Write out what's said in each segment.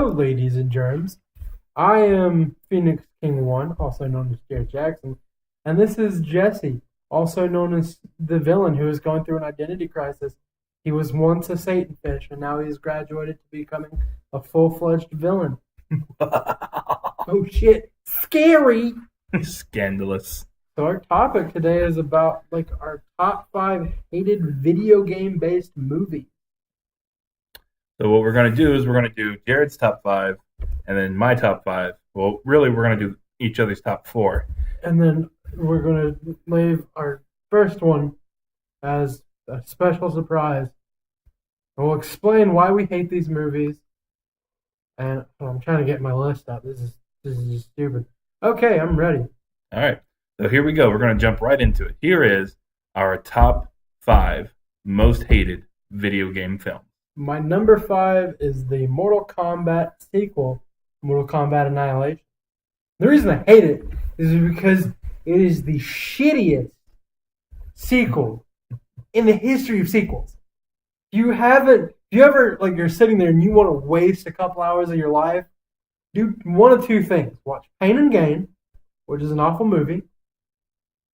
Hello, ladies and germs. I am Phoenix King 1, also known as Jared Jackson, and this is Jesse, also known as the villain who is going through an identity crisis. He was once a Satan fish, and now he's graduated to becoming a full-fledged villain. Oh shit, scary! Scandalous. So our topic today is about our top 5 hated video game-based movies. So what we're going to do is we're going to do Jared's top 5 and then my top 5. Well, really, we're going to do each other's top 4. And then we're going to leave our first one as a special surprise. And we'll explain why we hate these movies. And I'm trying to get my list up. This is just stupid. Okay, I'm ready. All right. So here we go. We're going to jump right into it. Here is our top 5 most hated video game films. My number 5 is the Mortal Kombat sequel, Mortal Kombat Annihilation. The reason I hate it is because it is the shittiest sequel in the history of sequels. If you ever, you're sitting there and you want to waste a couple hours of your life, do one of two things. Watch Pain and Gain, which is an awful movie.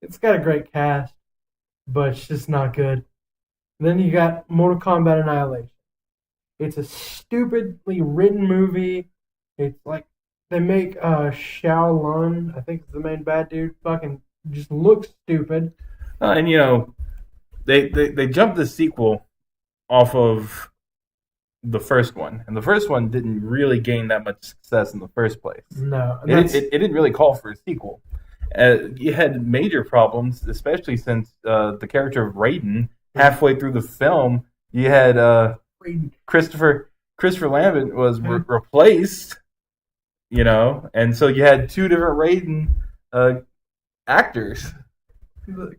It's got a great cast, but it's just not good. And then you got Mortal Kombat Annihilation. It's a stupidly written movie. It's like they make Shao Lun, I think is the main bad dude, fucking just looks stupid. And they jumped the sequel off of the first one, and the first one didn't really gain that much success in the first place. No, it didn't really call for a sequel. You had major problems, especially since the character of Raiden, halfway through the film, you had Christopher Lambert was replaced, and so you had two different Raiden actors.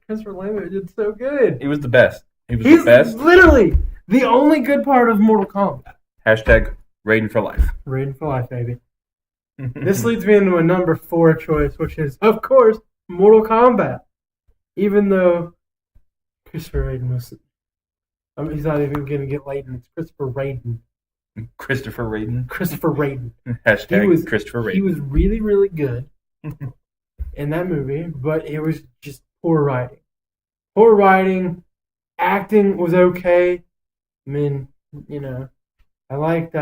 Christopher Lambert did so good. He was the best. He's the best. Literally the only good part of Mortal Kombat. Hashtag Raiden for life. Raiden for life, baby. This leads me into a number 4 choice, which is, of course, Mortal Kombat. Even though Christopher Raiden was... he's not even going to get Layden. It's Christopher Raiden. Christopher Raiden. Christopher Raiden. Hashtag Christopher Raiden. He was really, really good in that movie, but it was just poor writing. Poor writing. Acting was okay. I mean, I liked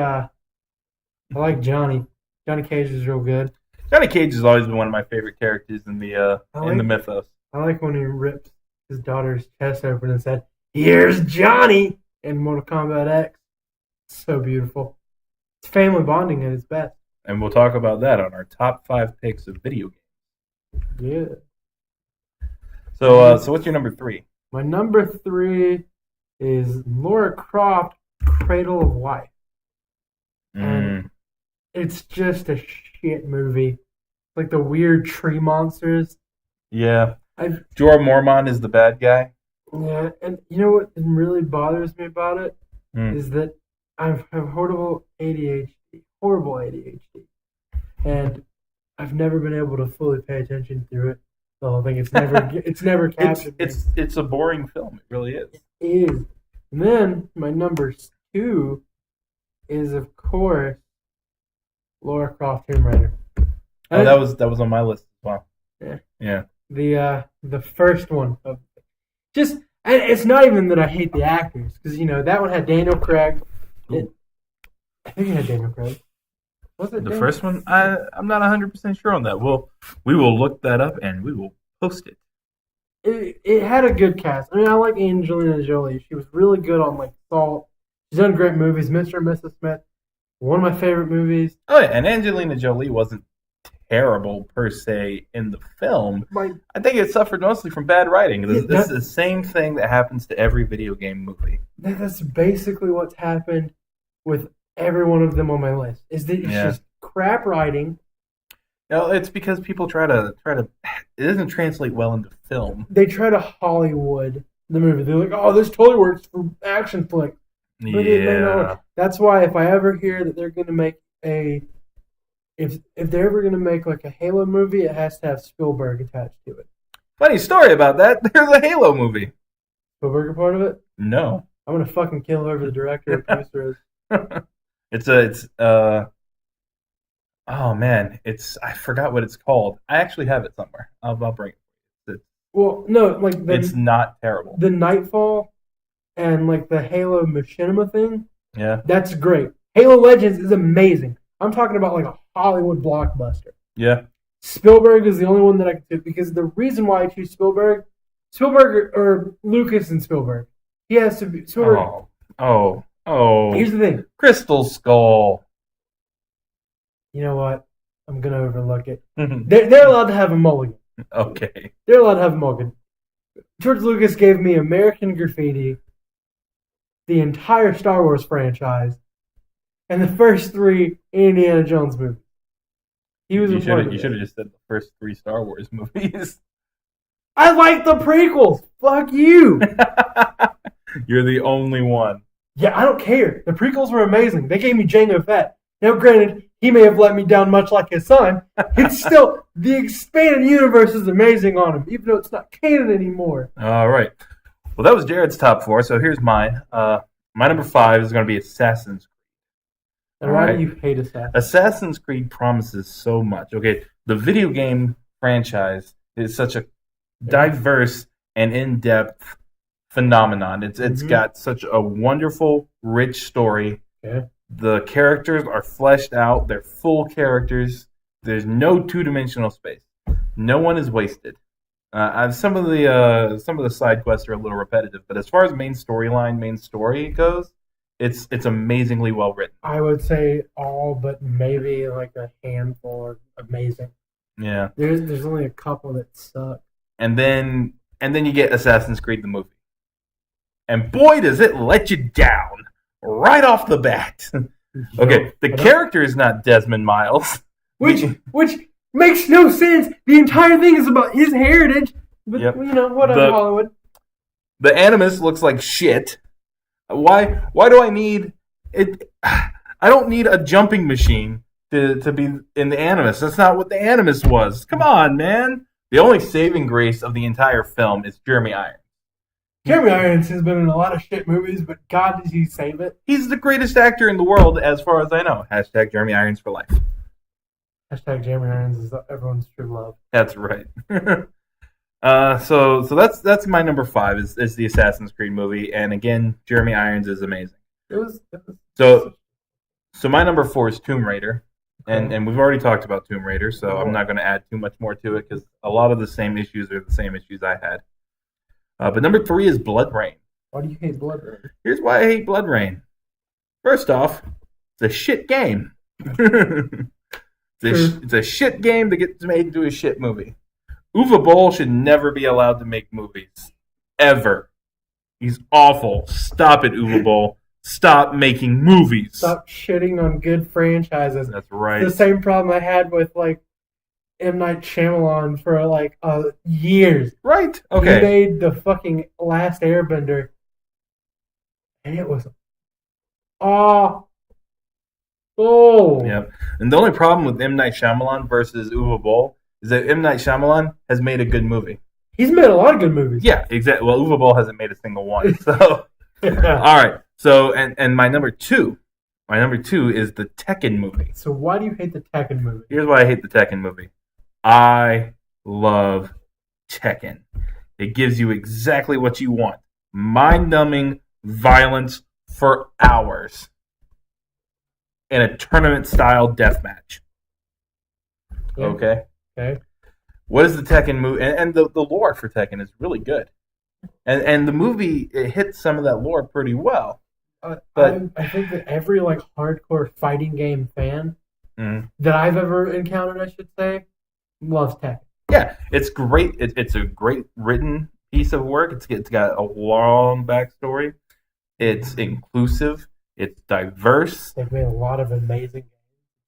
Johnny. Johnny Cage was real good. Johnny Cage has always been one of my favorite characters in the mythos. I like when he ripped his daughter's chest open and said, "Here's Johnny!" in Mortal Kombat X. So beautiful. It's family bonding at its best. And we'll talk about that on our top 5 picks of video games. Yeah. So what's your number 3? My number 3 is Lara Croft, Cradle of Life. And it's just a shit movie. Like the weird tree monsters. Yeah. Jorah Mormont is the bad guy. Yeah, and you know what really bothers me about it is that I have horrible ADHD, and I've never been able to fully pay attention through it. The whole thing, it's never captured. It's a boring film. It really is. It is. And then my number 2 is, of course, Lara Croft Tomb Raider. Oh, that was on my list as well. Yeah. The first one of just, and it's not even that I hate the actors, because that one had Daniel Craig. I think it had Daniel Craig. Was it the first one? I'm not 100% sure on that. We will look that up and we will post it. It had a good cast. I mean, I like Angelina Jolie. She was really good on Salt. She's done great movies. Mr. and Mrs. Smith, one of my favorite movies. Oh yeah, and Angelina Jolie wasn't terrible per se in the film. I think it suffered mostly from bad writing. This is the same thing that happens to every video game movie. That's basically what's happened with every one of them on my list. Is that it's just crap writing. No, it's because people try to. It doesn't translate well into film. They try to Hollywood the movie. They're like, "Oh, this totally works for action flick." But it may not. That's why if I ever hear that they're going to make if they're ever going to make a Halo movie, it has to have Spielberg attached to it. Funny story about that. There's a Halo movie. Spielberg a part of it? No. I'm going to fucking kill whoever the director or producer is. It's Oh man, I forgot what it's called. I actually have it somewhere. I'll bring it. Well, no, like It's not terrible. the Nightfall and like the Halo Machinima thing. Yeah, That's great. Halo Legends is amazing. I'm talking about like a Hollywood blockbuster. yeah. Spielberg is the only one that I can do because the reason why I choose Spielberg or Lucas and Spielberg. He has to be Spielberg. Oh. Here's the thing. Crystal Skull. You know what? I'm gonna overlook it. They're allowed to have a mulligan. Okay. They're allowed to have a mulligan. George Lucas gave me American Graffiti, the entire Star Wars franchise, and the first 3 Indiana Jones movies. He was You a part of should it. have just said the first 3 Star Wars movies. I like the prequels. Fuck you. You're the only one. Yeah, I don't care. The prequels were amazing. They gave me Jango Fett. Now, granted, he may have let me down much like his son. It's still, the expanded universe is amazing on him, even though it's not canon anymore. All right. Well, that was Jared's top 4. So here's mine. My number 5 is going to be Assassin's Creed. And why do you hate Assassin's? Assassin's Creed promises so much. Okay, the video game franchise is such a diverse and in-depth phenomenon. It's got such a wonderful, rich story. Yeah. The characters are fleshed out. They're full characters. There's no two-dimensional space. No one is wasted. Some of the side quests are a little repetitive, but as far as main story goes, it's amazingly well written. I would say all but maybe like a handful are amazing. Yeah. There's only a couple that suck. And then you get Assassin's Creed the movie. And boy does it let you down right off the bat. Okay, the character is not Desmond Miles. Which makes no sense. The entire thing is about his heritage. But Yep. you know, whatever, Hollywood. The Animus looks like shit. Why do I need it? I don't need a jumping machine to be in the Animus. That's not what the Animus was. Come on, man. The only saving grace of the entire film is Jeremy Irons. Jeremy Irons has been in a lot of shit movies, but God, did he save it? He's the greatest actor in the world, as far as I know. Hashtag Jeremy Irons for life. Hashtag Jeremy Irons is everyone's true love. That's right. So that's my number 5 is the Assassin's Creed movie, and again, Jeremy Irons is amazing. It was So my number 4 is Tomb Raider, and we've already talked about Tomb Raider, so I'm not going to add too much more to it because a lot of the same issues are the same issues I had. But number 3 is Blood Rain. Why do you hate Blood Rain? Here's why I hate Blood Rain. First off, it's a shit game. It's a shit game that gets made into a shit movie. Uwe Boll should never be allowed to make movies. Ever. He's awful. Stop it, Uwe Boll. Stop making movies. Stop shitting on good franchises. That's right. The same problem I had with like M. Night Shyamalan for like years. Right. Okay. He made the fucking Last Airbender, and it was awful. Yep. And the only problem with M. Night Shyamalan versus Uwe Boll is that M. Night Shyamalan has made a good movie. He's made a lot of good movies. Yeah, exactly. Well, Uwe Boll hasn't made a single one. So, Yeah. all right. So, and my number two is the Tekken movie. So why do you hate the Tekken movie? Here's why I hate the Tekken movie. I love Tekken. It gives you exactly what you want. Mind-numbing violence for hours in a tournament-style deathmatch. Yeah. Okay? Okay. What is the Tekken movie? And the lore for Tekken is really good. And the movie, it hits some of that lore pretty well. But I think that every like hardcore fighting game fan Mhm. that I've ever encountered, I should say, loves Tekken. yeah, it's great. It's a great written piece of work. It's got a long backstory. It's inclusive. It's diverse. They've made a lot of amazing games.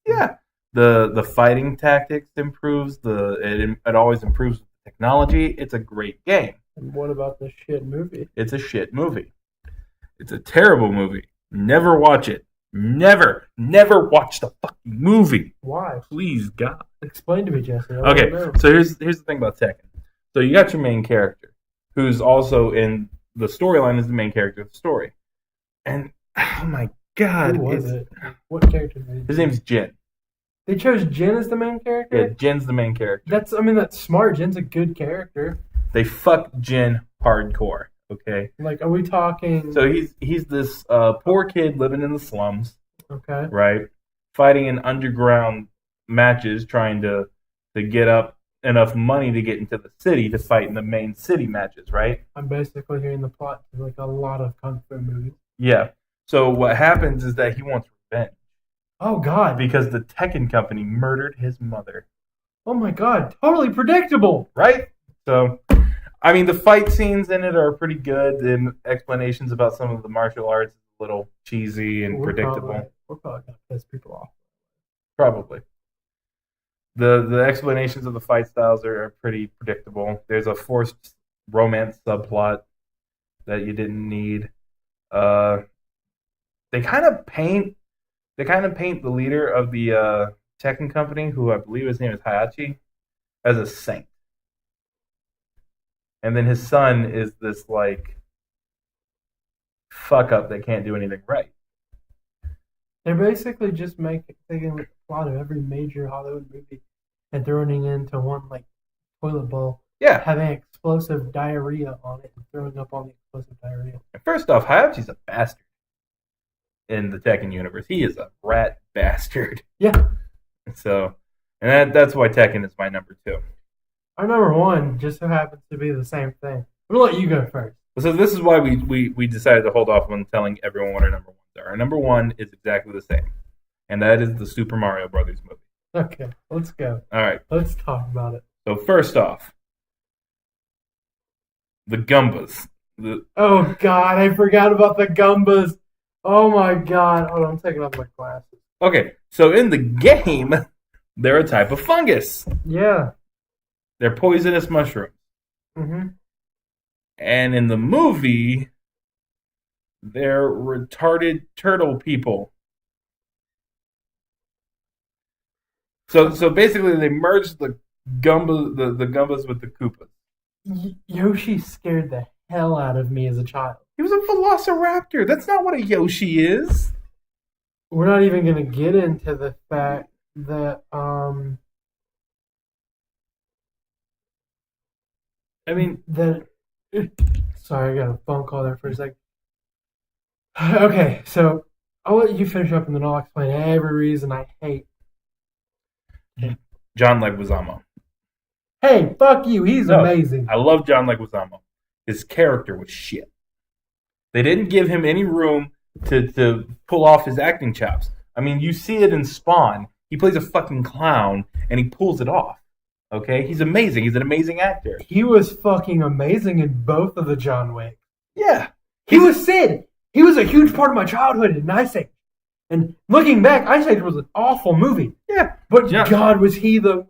Yeah, the fighting tactics improves. It always improves with technology. It's a great game. And what about the shit movie? It's a shit movie. It's a terrible movie. Never watch it. Never watch the fucking movie. Why? Please, God. Explain to me, Jesse. I Okay, don't know. so here's the thing about Tekken. So you got your main character, who's also in the storyline is the main character of the story. And, oh my God. Who was it? What character? His name's Jin. They chose Jin as the main character. Yeah, Jin's the main character. That's smart. Jin's a good character. They fuck Jin hardcore. Okay. Like, are we talking? So he's this poor kid living in the slums, Okay. right? Fighting in underground matches, trying to get up enough money to get into the city to fight in the main city matches, right? I'm basically hearing the plot to like a lot of kung fu movies. Yeah. So what happens is that he wants revenge Oh God. because the Tekken company murdered his mother, Oh my God. Totally predictable. right? So, I mean, the fight scenes in it are pretty good, and explanations about some of the martial arts is a little cheesy and predictable. We're probably gonna piss people off. Probably. The explanations of the fight styles are pretty predictable. There's a forced romance subplot that you didn't need. They kind of paint the leader of the Tekken company, who I believe his name is Hayachi, as a saint. And then his son is this like fuck up that can't do anything right. They're basically just taking the plot of every major Hollywood movie and throwing it into one like toilet bowl, Yeah. having explosive diarrhea on it and throwing up all the explosive diarrhea. First off, Hayachi's a bastard in the Tekken universe. He is a rat bastard. Yeah. So, and that's why Tekken is my number 2. Our number one just so happens to be the same thing. I'm gonna let you go first. So this is why we decided to hold off on telling everyone what our number 1s are. Our number 1 is exactly the same, and that is the Super Mario Brothers movie. Okay, let's go. All right. Let's talk about it. So first off, the Goombas. Oh God, I forgot about the Goombas. Oh my God. Hold on, I'm taking off my glasses. Okay, so in the game, they're a type of fungus. Yeah. They're poisonous mushrooms. Mm-hmm. And in the movie, they're retarded turtle people. So basically, they merged the Goombas with the Koopas. Yoshi scared the hell out of me as a child. He was a velociraptor. That's not what a Yoshi is. We're not even gonna get into the fact that I mean, sorry, I got a phone call there for a second. Okay, so I'll let you finish up and then I'll explain every reason I hate. John Leguizamo. Hey, fuck you, he's No, amazing. I love John Leguizamo. His character was shit. They didn't give him any room to pull off his acting chops. I mean, you see it in Spawn. He plays a fucking clown, and he pulls it off. Okay? He's amazing. He's an amazing actor. He was fucking amazing in both of the John Wick. Yeah. He was Sid. He was a huge part of my childhood in Ice Age. And looking back, Ice Age was an awful movie. Yeah. But Yeah. God, was he the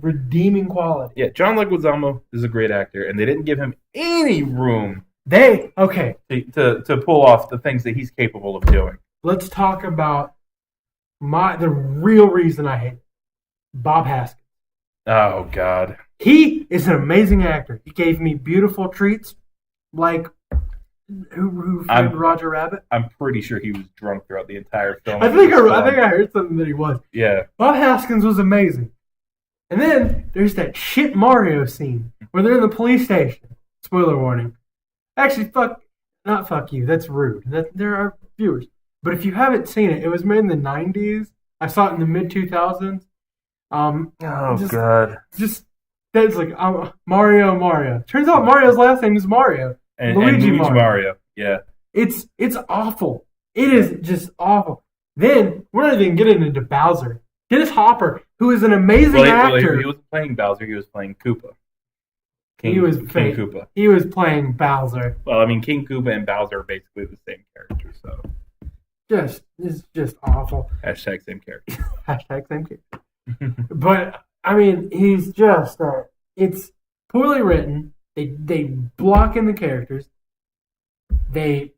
redeeming quality. Yeah, John Leguizamo is a great actor, and they didn't give him any room Okay, to pull off the things that he's capable of doing. let's talk about the real reason I hate it. Bob Haskins. Oh, God. He is an amazing actor. He gave me beautiful treats like who framed Roger Rabbit. I'm pretty sure he was drunk throughout the entire film. I think I heard something that he was. Yeah. Bob Haskins was amazing. And then there's that shit Mario scene where they're in the police station. Spoiler warning. Actually, not fuck you. That's rude. There are viewers. But if you haven't seen it, it was made in the 90s. I saw it in the mid 2000s. God. Just that's like Mario. Turns out Mario's last name is Mario. And Luigi Mario. Yeah. It's awful. It is just awful. Then we're not even getting into Bowser. Dennis Hopper, who is an amazing actor. He wasn't playing Bowser. He was playing Koopa. He was King Koopa. He was playing Bowser. Well, I mean, King Koopa and Bowser are basically the same character, so. It's just awful. Hashtag same character. Hashtag same character. But I mean, he's just it's poorly written. They block in the characters. They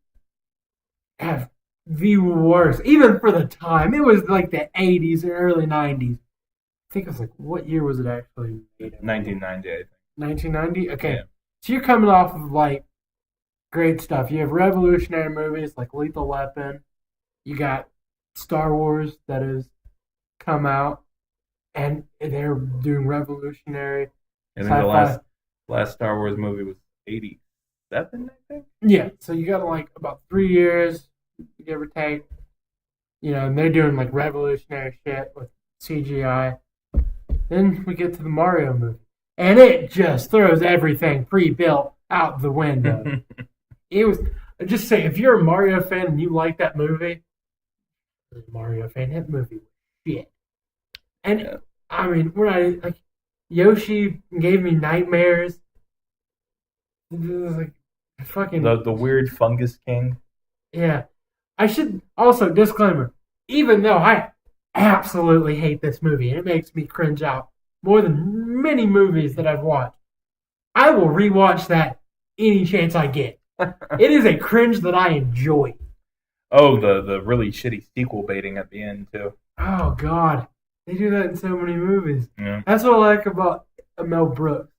have the worst, even for the time. It was like the 80s or early 90s. I think it was like, what year was it actually made? 1990, I think. 1990? Okay. Yeah. So you're coming off of like great stuff. You have revolutionary movies like Lethal Weapon. You got Star Wars that has come out. and they're doing revolutionary And then the sci-fi. last Star Wars movie was 87, I think. Yeah, so you got like about 3 years, give or take. And they're doing like revolutionary shit with CGI. Then we get to the Mario movie, and it just throws everything pre-built out the window. It was just say if you're a Mario fan and you like that movie, you're a Mario fan, that movie was shit. And Yeah. I mean, we're not like Yoshi gave me nightmares. It was like fucking The weird fungus king. yeah. I should also disclaimer. Even though I absolutely hate this movie and it makes me cringe out more than many movies that I've watched, I will rewatch that any chance I get. It is a cringe that I enjoy. Oh, the really shitty sequel baiting at the end too. Oh God, they do that in so many movies. Yeah. That's what I like about Mel Brooks.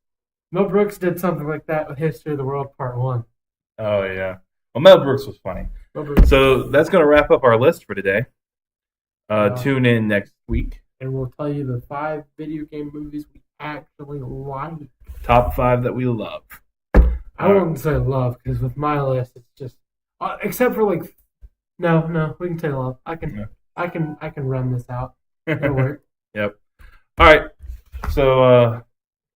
Mel Brooks did something like that with History of the World Part 1. Oh yeah. Well, Mel Brooks was funny. Mel Brooks, So that's gonna wrap up our list for today. Wow. Tune in next week. and we'll tell you the 5 video game movies we actually like. Top 5 that we love. I wouldn't say love because with my list it's just except for like no we can say love. I can run this out. It'll work. Yep. All right. So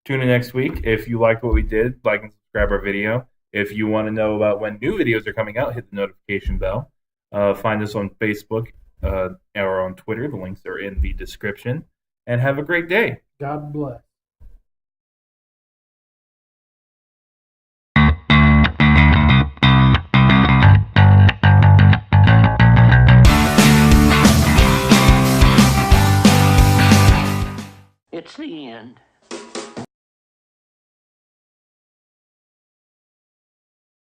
tune in next week. If you liked what we did, like and subscribe our video. If you want to know about when new videos are coming out, hit the notification bell. Find us on Facebook or on Twitter. The links are in the description. And have a great day. God bless. It's the end.